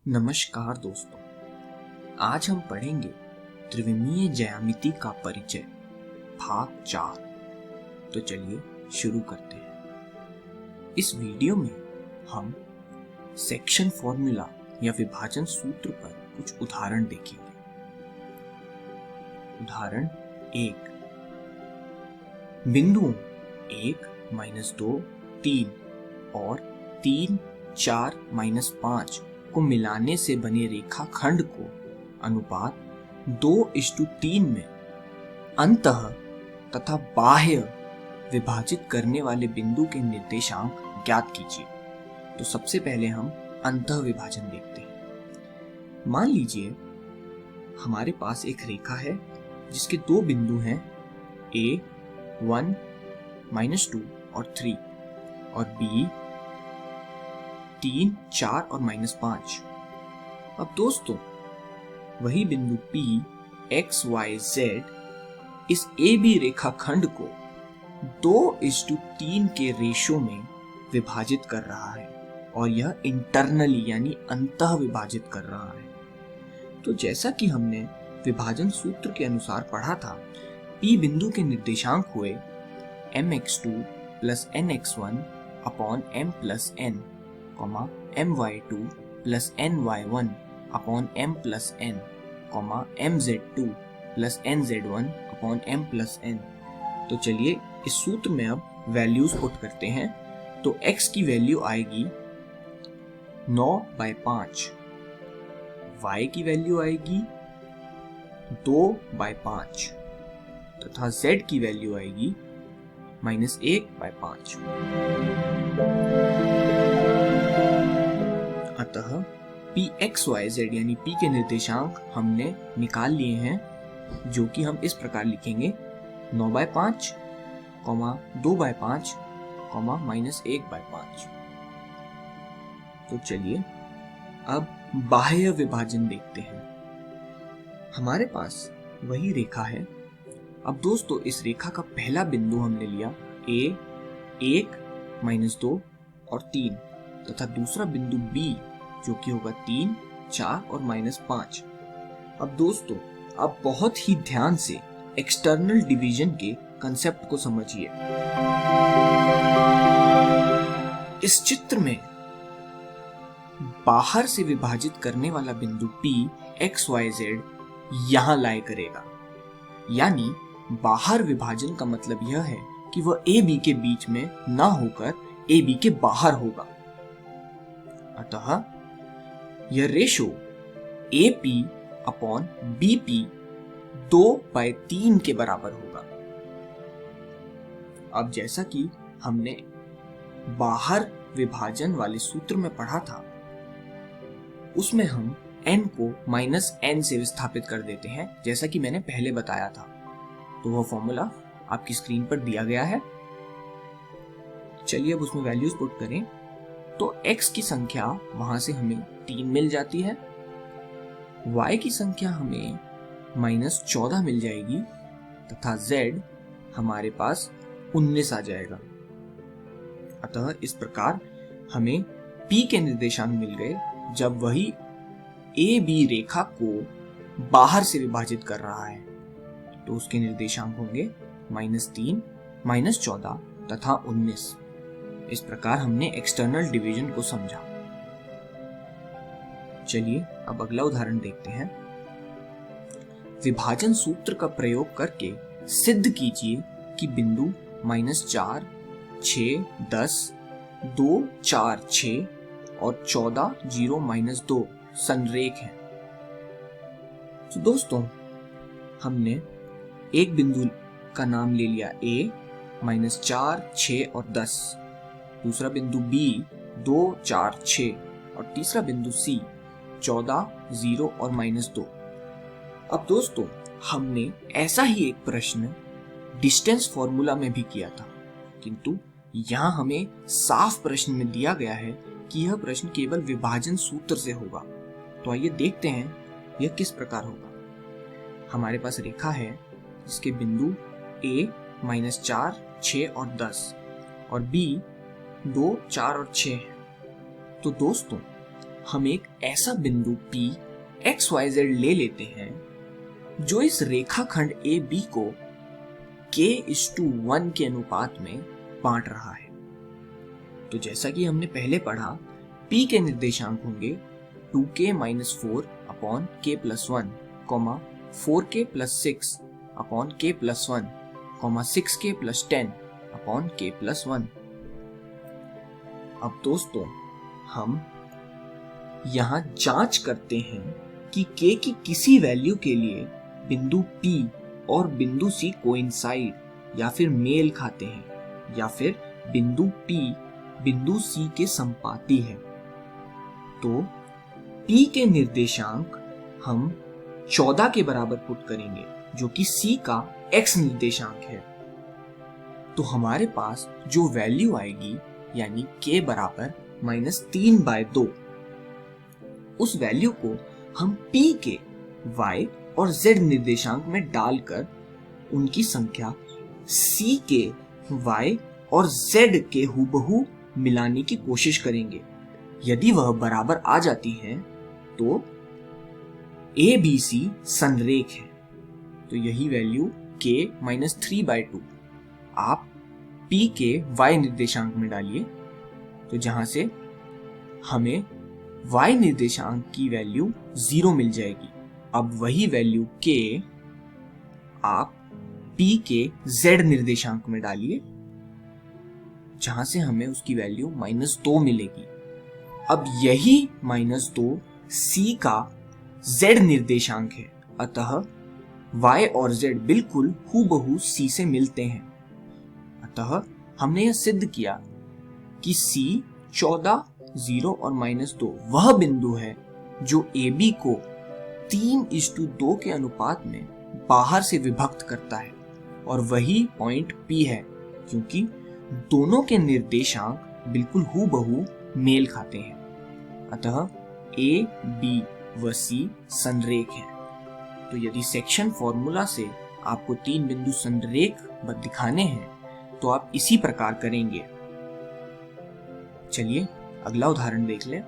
नमस्कार दोस्तों, आज हम पढ़ेंगे त्रिविमीय ज्यामिति का परिचय भाग 4। तो चलिए शुरू करते हैं। इस वीडियो में हम सेक्शन फॉर्मूला या विभाजन सूत्र पर कुछ उदाहरण देखेंगे। उदाहरण 1, बिंदुओं 1, -2, 3 और 3, 4, -5 को मिलाने से बने रेखाखंड को अनुपात 2:3 में अंतः तथा बाह्य विभाजित करने वाले बिंदु के निर्देशांक ज्ञात कीजिए। तो सबसे पहले हम अंतः विभाजन देखते हैं। मान लीजिए हमारे पास एक रेखा है जिसके दो बिंदु हैं A1, -2 और 3 और B 3, 4 और -5। अब दोस्तों वही बिंदु P X Y Z इस AB रेखाखंड को 2:3 के रेशो में विभाजित कर रहा है और यह इंटरनली यानी अंतः विभाजित कर रहा है। तो जैसा कि हमने विभाजन सूत्र के अनुसार पढ़ा था, P बिंदु के निर्देशांक हुए mx2 + nx1 / m + n, my2 + ny1 / m + n, mz2 + nz1 / m + n। तो चलिए इस सूत्र में अब वैल्यूज पुट करते हैं। तो x की वैल्यू आएगी 9/5, y की वैल्यू आएगी 2/5 तथा z की वैल्यू आएगी -1/5। अतः Pxyz यानी P के निर्देशांक हमने निकाल लिए हैं, जो कि हम इस प्रकार लिखेंगे 9/5, 2/5, -1/5। तो चलिए अब बाह्य विभाजन देखते हैं। हमारे पास वही रेखा है। अब दोस्तों इस रेखा का पहला बिंदु हमने लिया A1, -2 और 3 तथा दूसरा बिंदु B जो कि होगा 3, 4 और -5। अब दोस्तों आप बहुत ही ध्यान से एक्सटर्नल डिवीजन के कंसेप्ट को समझिए। इस चित्र में बाहर से विभाजित करने वाला बिंदु P XYZ यहां लाए करेगा, यानी बाहर विभाजन का मतलब यह है कि वह AB के बीच में ना होकर AB के बाहर होगा। अतः यह रेशो AP/BP 2/3 के बराबर होगा। अब जैसा कि हमने बाहर विभाजन वाले सूत्र में पढ़ा था, उसमें हम n को -n से विस्थापित कर देते हैं, जैसा कि मैंने पहले बताया था। तो वह फॉर्मूला आपकी स्क्रीन पर दिया गया है। चलिए अब उसमें वैल्यूज पुट करें। तो x की संख्या वहां से हमें 3 मिल जाती है, y की संख्या हमें -14 मिल जाएगी तथा z हमारे पास 19 आ जाएगा। अतः इस प्रकार हमें P के निर्देशांक मिल गए जब वही AB रेखा को बाहर से विभाजित कर रहा है। तो उसके निर्देशांक होंगे -3, -14 तथा 19। इस प्रकार हमने एक्सटर्नल डिवीजन को समझा। चलिए अब अगला उदाहरण देखते हैं। विभाजन सूत्र का प्रयोग करके सिद्ध कीजिए कि बिंदु -4, 6, 10, 2, 4, 6 और 14, 0, -2 संरेख हैं। तो दोस्तों हमने एक बिंदु का नाम ले लिया A -4, 6 और 10, दूसरा बिंदु B 2, 4, 6 और तीसरा बिंदु C 14, 0 और -2। अब दोस्तों हमने ऐसा ही एक प्रश्न डिस्टेंस फॉर्मूला में भी किया था, किंतु यहाँ हमें साफ प्रश्न में दिया गया है कि यह प्रश्न केवल विभाजन सूत्र से होगा। तो आइए देखते हैं यह किस प्रकार होगा। हमारे पास रेखा है जिसके बिंदु A -4, 6 और 10 और B 2, 4 और 6 है। तो दोस्तों हम एक ऐसा बिंदु P XYZ ले लेते हैं जो इस रेखाखंड AB को k:1 के अनुपात में बांट रहा है। तो जैसा कि हमने पहले पढ़ा, P के निर्देशांक होंगे 2k - 4 upon k + 1, 4k + 6 upon k + 1, 6k + 10 upon k + 1। अब दोस्तों, हम यहां जांच करते हैं कि k की किसी वैल्यू के लिए बिंदु P और बिंदु C कोइंसाइड या फिर मेल खाते हैं, या फिर बिंदु P बिंदु C के संपाती है। तो P के निर्देशांक हम 14 के बराबर पुट करेंगे, जो कि C का x निर्देशांक है। तो हमारे पास जो वैल्यू आएगी, यानी k बराबर -3/2, उस वैल्यू को हम P के y और z निर्देशांक में डालकर उनकी संख्या C के y और z के हूबहू मिलाने की कोशिश करेंगे। यदि वह बराबर आ जाती है तो ABC संरेख है। तो यही वैल्यू k -3/2 आप P के y निर्देशांक में डालिए, तो जहां से हमें y निर्देशांक की वैल्यू 0 मिल जाएगी। अब वही वैल्यू k आप P के z निर्देशांक में डालिए, जहां से हमें उसकी वैल्यू -2 मिलेगी। अब यही -2 C का z निर्देशांक है, अतः y और z बिल्कुल हूबहू C से मिलते हैं। अतः हमने यह सिद्ध किया कि C 14, 0 और -2 वह बिंदु है जो AB को 3:2 के अनुपात में बाहर से विभक्त करता है, और वही पॉइंट P है, क्योंकि दोनों के निर्देशांक बिल्कुल हूबहू मेल खाते हैं। अतः A, B व C संरेख है। तो यदि सेक्शन फॉर्मूला से आपको 3 बिंदु संरेख दिखाने हैं तो आप इसी प्रकार करेंगे। चलिए अगला उदाहरण देख लें।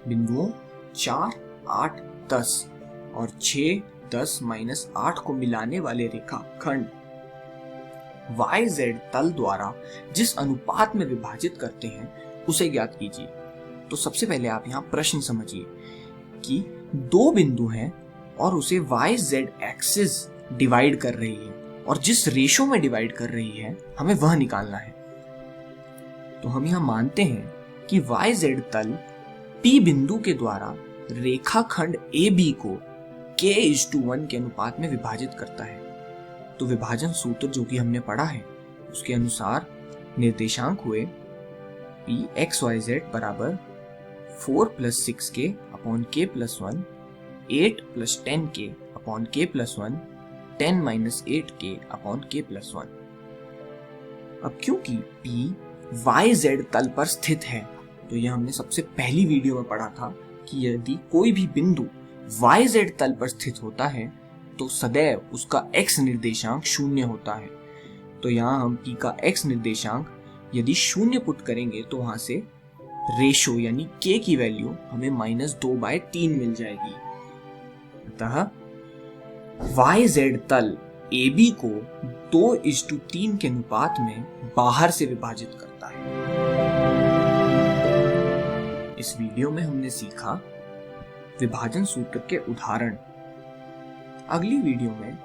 बिंदुओं 4, 8, 10 और 6, 10 - 8 को मिलाने वाले रेखाखंड YZ तल द्वारा जिस अनुपात में विभाजित करते हैं उसे ज्ञात कीजिए। तो सबसे पहले आप यहाँ प्रश्न समझिए कि दो बिंदु हैं और उसे YZ एक्सिस डिवाइड कर रही है, और जिस रेशो में डिवाइड कर रही है हमें वह निकालना है। तो हम यहाँ मानते हैं कि YZ तल P बिंदु के द्वारा रेखाखंड AB को k:1 के अनुपात में विभाजित करता है। तो विभाजन सूत्र जो कि हमने पढ़ा है उसके अनुसार निर्देशांक हुए P XYZ बराबर 4 + 6k upon k + 1, 8 + 10k upon k + 1, 10 - 8k upon k + 1। अब क्योंकि P YZ तल पर स्थित है, तो यह हमने सबसे पहली वीडियो में पढ़ा था कि यदि कोई भी बिंदु YZ तल पर स्थित होता है तो सदैव उसका x निर्देशांक 0 होता है। तो यहाँ हम P का x निर्देशांक यदि 0 पुट करेंगे तो वहां से रेशो यानी k की वैल्यू हमें -2/3 मिल जाएगी। अतः YZ तल AB को 2:3 के अनुपात में बाहर से विभाजित करता है। इस वीडियो में हमने सीखा विभाजन सूत्र के उदाहरण। अगली वीडियो में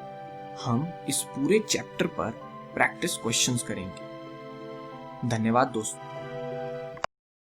हम इस पूरे चैप्टर पर प्रैक्टिस क्वेश्चंस करेंगे। धन्यवाद दोस्तों।